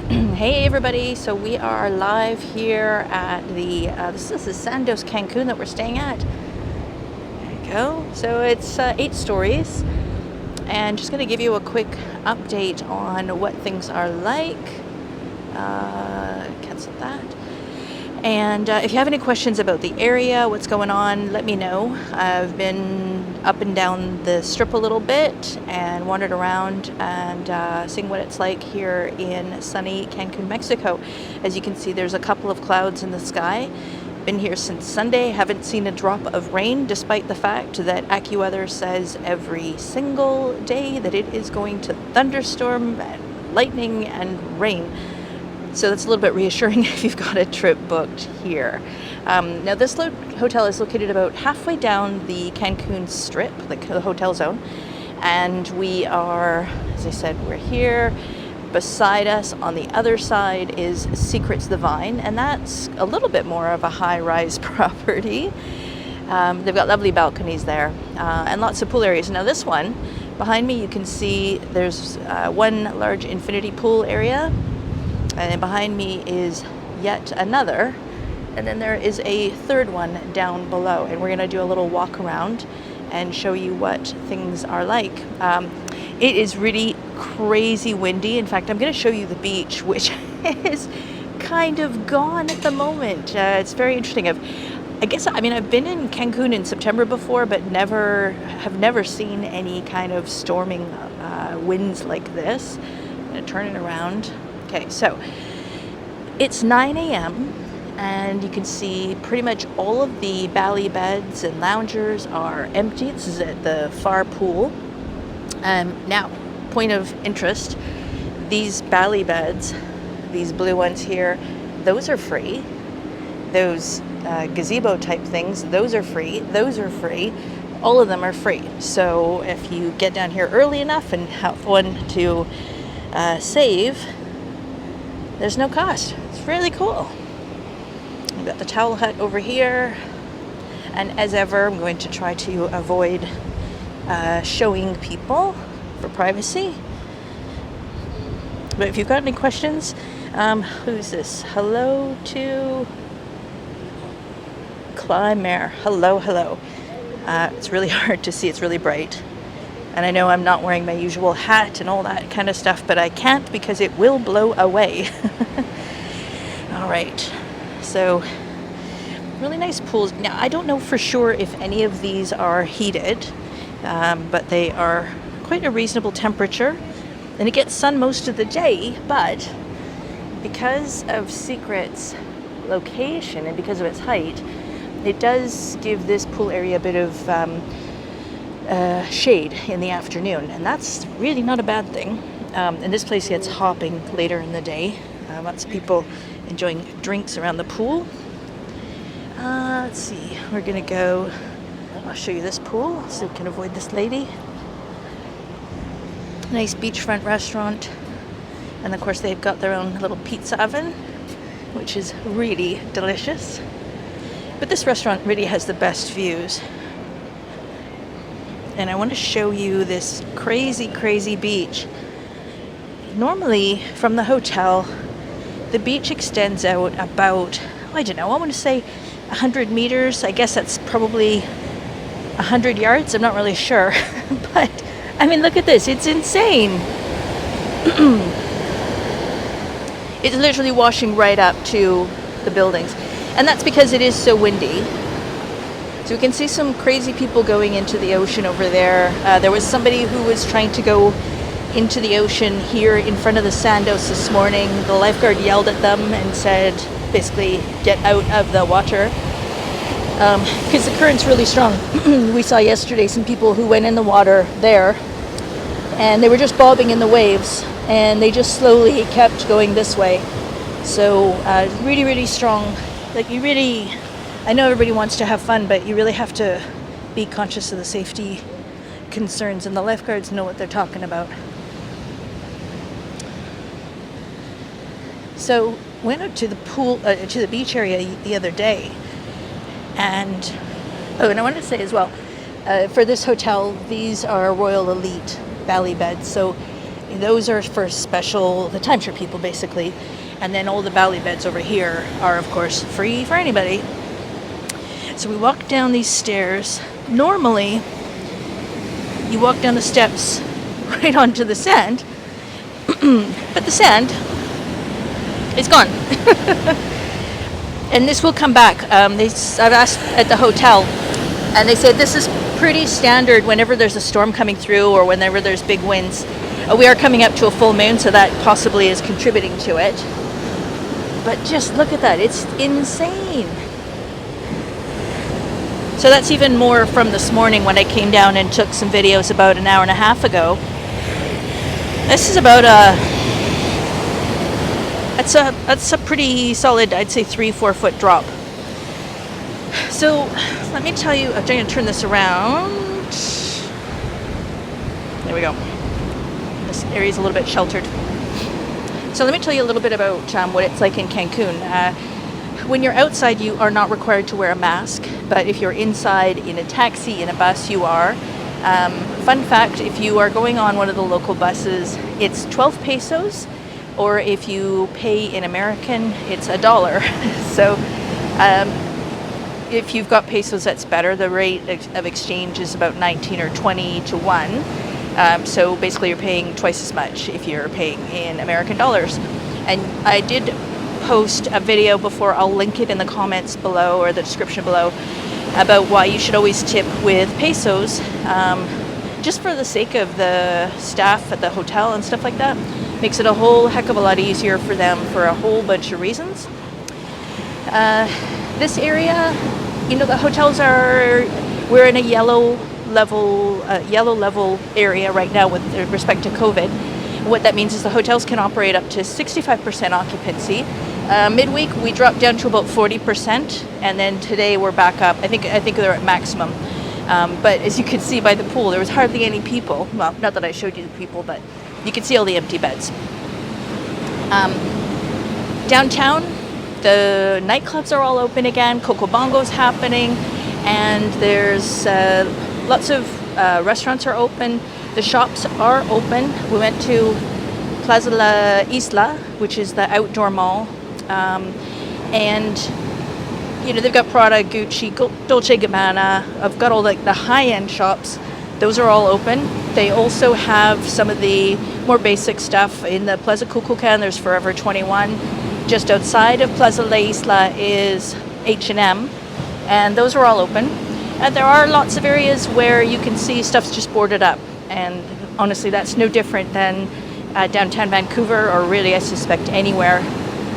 Hey everybody, so we are live here at this is the Sandos Cancun that we're staying at. There you go. So it's 8 stories, and just going to give you a quick update on what things are like. Cancel that. And if you have any questions about the area, what's going on, let me know. I've been up and down the strip a little bit and wandered around and seeing what it's like here in sunny Cancun, Mexico. As you can see, there's a couple of clouds in the sky. Been here since Sunday, haven't seen a drop of rain, despite the fact that AccuWeather says every single day that it is going to thunderstorm and lightning and rain. So that's a little bit reassuring if you've got a trip booked here. Now this hotel is located about halfway down the Cancun Strip, the hotel zone. And we are, as I said, we're here. Beside us on the other side is Secrets the Vine, and that's a little bit more of a high-rise property. They've got lovely balconies there and lots of pool areas. Now this one, behind me you can see there's one large infinity pool area. And then behind me is yet another. And then there is a third one down below. And we're going to do a little walk around and show you what things are like. It is really crazy windy. In fact, I'm going to show you the beach, which is kind of gone at the moment. It's very interesting. I've been in Cancun in September before, but have never seen any kind of storming winds like this. I'm going to turn it around. Okay, so it's 9 a.m. and you can see pretty much all of the bally beds and loungers are empty. This is at the far pool. Now, point of interest, these bally beds, these blue ones here, those are free. Those gazebo type things, those are free. Those are free. All of them are free. So if you get down here early enough and have one to save, there's no cost. It's really cool. We've got the towel hut over here. And as ever, I'm going to try to avoid showing people for privacy. But if you've got any questions, who's this? Hello to Climare. Hello. It's really hard to see. It's really bright. And I know I'm not wearing my usual hat and all that kind of stuff, but I can't because it will blow away. All right, so really nice pools. Now, I don't know for sure if any of these are heated, but they are quite a reasonable temperature. And it gets sun most of the day, but because of Secret's location and because of its height, it does give this pool area a bit of shade in the afternoon, and that's really not a bad thing. And this place gets hopping later in the day. Lots of people enjoying drinks around the pool. Let's see, we're gonna go, I'll show you this pool so we can avoid this lady. Nice beachfront restaurant, and of course they've got their own little pizza oven, which is really delicious. But this restaurant really has the best views. And I want to show you this crazy beach. Normally, from the hotel, the beach extends out about, I want to say 100 meters. I guess that's probably 100 yards. I'm not really sure. But, I mean, look at this. It's insane. It's literally washing right up to the buildings. And that's because it is so windy. So we can see some crazy people going into the ocean over there. There was somebody who was trying to go into the ocean here in front of the Sandos this morning. The lifeguard yelled at them and said, basically, get out of the water. Because the current's really strong. We saw yesterday some people who went in the water there, and they were just bobbing in the waves, and they just slowly kept going this way. So really strong. Like I know everybody wants to have fun, but you really have to be conscious of the safety concerns, and the lifeguards know what they're talking about. So went out to the pool, to the beach area the other day, and I wanted to say as well, for this hotel, these are Royal Elite valley beds. So Those are for the timeshare people basically. And then all the valley beds over here are of course free for anybody. So we walk down these stairs. Normally, you walk down the steps right onto the sand, but the sand is gone. And this will come back. I've asked at the hotel, and they said this is pretty standard whenever there's a storm coming through or whenever there's big winds. We are coming up to a full moon, so that possibly is contributing to it. But just look at that. It's insane. So that's even more from this morning when I came down and took some videos about an hour and a half ago. This is about that's a pretty solid, I'd say 3-4 foot drop. So let me tell you, I'm going to turn this around. There we go. This area is a little bit sheltered. So let me tell you a little bit about what it's like in Cancun. When you're outside, you are not required to wear a mask, but if you're inside in a taxi, in a bus, you are. Fun fact, if you are going on one of the local buses, it's 12 pesos, or if you pay in American, it's $1. So if you've got pesos, that's better. The rate of exchange is about 19 or 20 to 1. So basically you're paying twice as much if you're paying in American dollars. And I did post a video before, I'll link it in the comments below or the description below, about why you should always tip with pesos, just for the sake of the staff at the hotel and stuff like that. Makes it a whole heck of a lot easier for them for a whole bunch of reasons. This area, the hotels we're in a yellow level area right now with respect to COVID. What that means is the hotels can operate up to 65% occupancy. Midweek we dropped down to about 40%, and then today we're back up. I think they're at maximum. But as you can see by the pool, there was hardly any people. Well, not that I showed you the people, but you can see all the empty beds. Downtown, the nightclubs are all open again. Coco Bongo's happening, and there's lots of restaurants are open. The shops are open. We went to Plaza La Isla, which is the outdoor mall, and they've got Prada, Gucci, Dolce & Gabbana. I've got all the high-end shops. Those are all open. They also have some of the more basic stuff in the Plaza Cuculcan. There's Forever 21. Just outside of Plaza La Isla is H&M, and those are all open. And there are lots of areas where you can see stuff's just boarded up. And honestly, that's no different than downtown Vancouver, or really, I suspect, anywhere.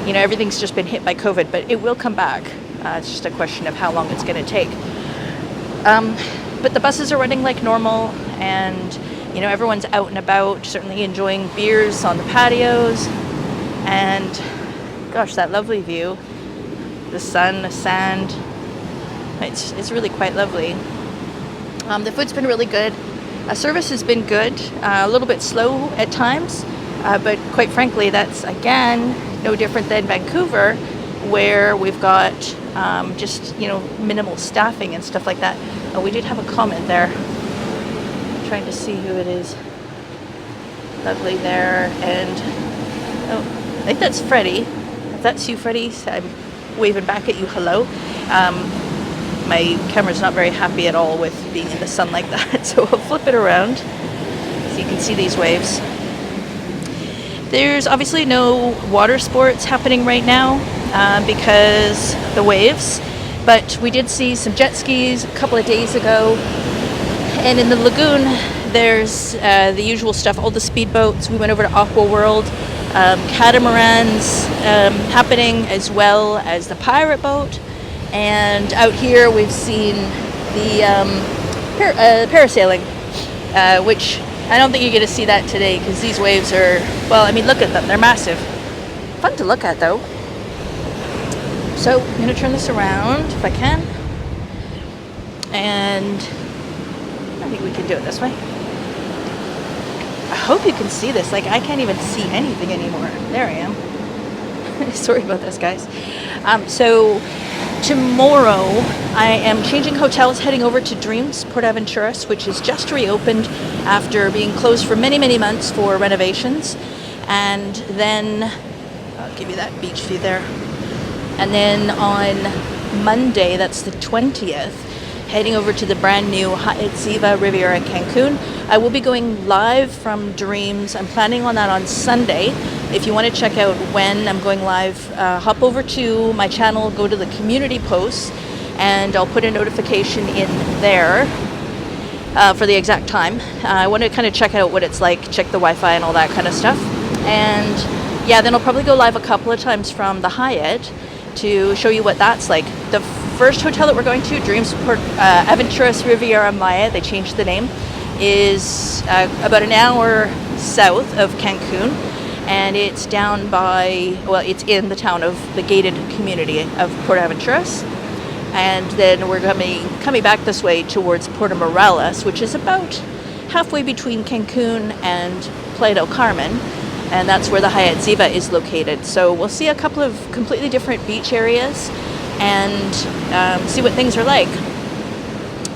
Everything's just been hit by COVID, but it will come back. It's just a question of how long it's going to take. But the buses are running like normal, and everyone's out and about, certainly enjoying beers on the patios. And gosh, that lovely view, the sun, the sand, it's really quite lovely. The food's been really good. Service has been good, a little bit slow at times, but quite frankly, that's again no different than Vancouver, where we've got just minimal staffing and stuff like that. We did have a comment there. I'm trying to see who it is. Lovely there, and I think that's Freddie. If that's you, Freddie, I'm waving back at you. Hello. My camera's not very happy at all with being in the sun like that, so I'll flip it around so you can see these waves. There's obviously no water sports happening right now because the waves, but we did see some jet skis a couple of days ago, and in the lagoon there's the usual stuff, all the speedboats. We went over to Aqua World, catamarans happening, as well as the pirate boat. And out here we've seen the parasailing, which I don't think you're going to see that today because these waves are, well, I mean, look at them. They're massive. Fun to look at, though. So I'm going to turn this around if I can. And I think we can do it this way. I hope you can see this. Like, I can't even see anything anymore. There I am. Sorry about this, guys. So tomorrow I am changing hotels, heading over to Dreams Port Aventuras, which is just reopened after being closed for many, many months for renovations. And then I'll give you that beach view there. And then on Monday, that's the 20th, heading over to the brand new Hyatt Ziva Riviera Cancun. I will be going live from Dreams. I'm planning on that on Sunday. If you want to check out when I'm going live, hop over to my channel, go to the community posts, and I'll put a notification in there for the exact time. I want to kind of check out what it's like, check the Wi-Fi and all that kind of stuff. And yeah, then I'll probably go live a couple of times from the Hyatt to show you what that's like. The first hotel that we're going to, Dreams Port Aventuras Riviera Maya, they changed the name, is about an hour south of Cancun, and it's down by, well, it's in the town of the gated community of Port Aventuras. And then we're coming back this way towards Puerto Morelos, which is about halfway between Cancun and Playa del Carmen. And that's where the Hyatt Ziva is located. So we'll see a couple of completely different beach areas and see what things are like.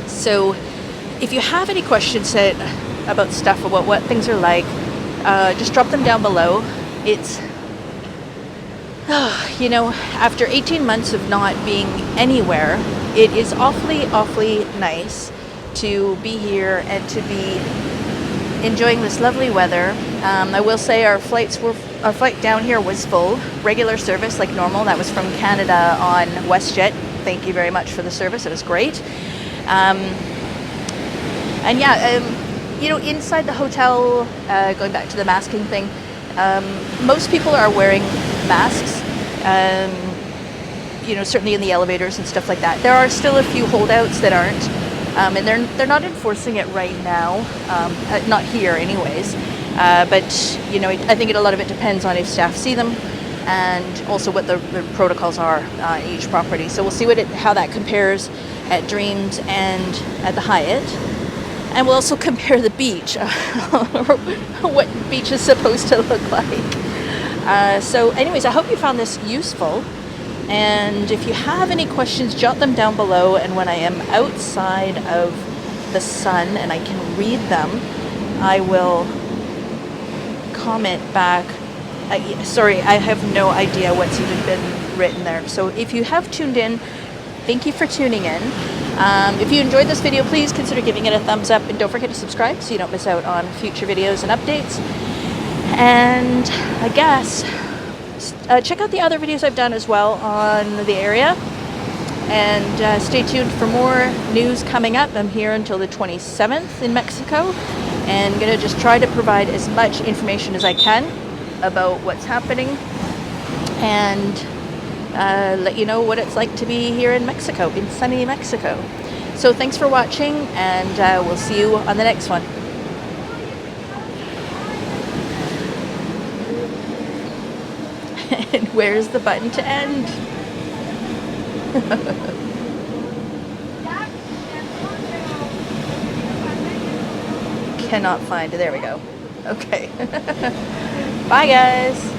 So if you have any questions about stuff, about what things are like, just drop them down below. It's, you know, after 18 months of not being anywhere, it is awfully, awfully nice to be here and to be enjoying this lovely weather. I will say our flight down here was full, regular service like normal. That was from Canada on WestJet. Thank you very much for the service. It was great. And yeah, you know, inside the hotel, going back to the masking thing, most people are wearing masks. You know, certainly in the elevators and stuff like that. There are still a few holdouts that aren't. And they're not enforcing it right now, not here anyways, but you know, I think a lot of it depends on if staff see them and also what the protocols are on each property. So we'll see how that compares at Dreams and at the Hyatt, and we'll also compare the beach, what beach is supposed to look like. So anyways, I hope you found this useful. And if you have any questions, jot them down below, and when I am outside of the sun and I can read them, I will comment back. Sorry, I have no idea what's even been written there. So if you have tuned in, thank you for tuning in. If you enjoyed this video, please consider giving it a thumbs up, and don't forget to subscribe so you don't miss out on future videos and updates. And I guess check out the other videos I've done as well on the area, and stay tuned for more news coming up. I'm here until the 27th in Mexico, and I'm gonna just try to provide as much information as I can about what's happening, and let you know what it's like to be here in Mexico, in sunny Mexico. So thanks for watching, and we'll see you on the next one. And where's the button to end? Cannot find it. There we go. Okay. Bye, guys.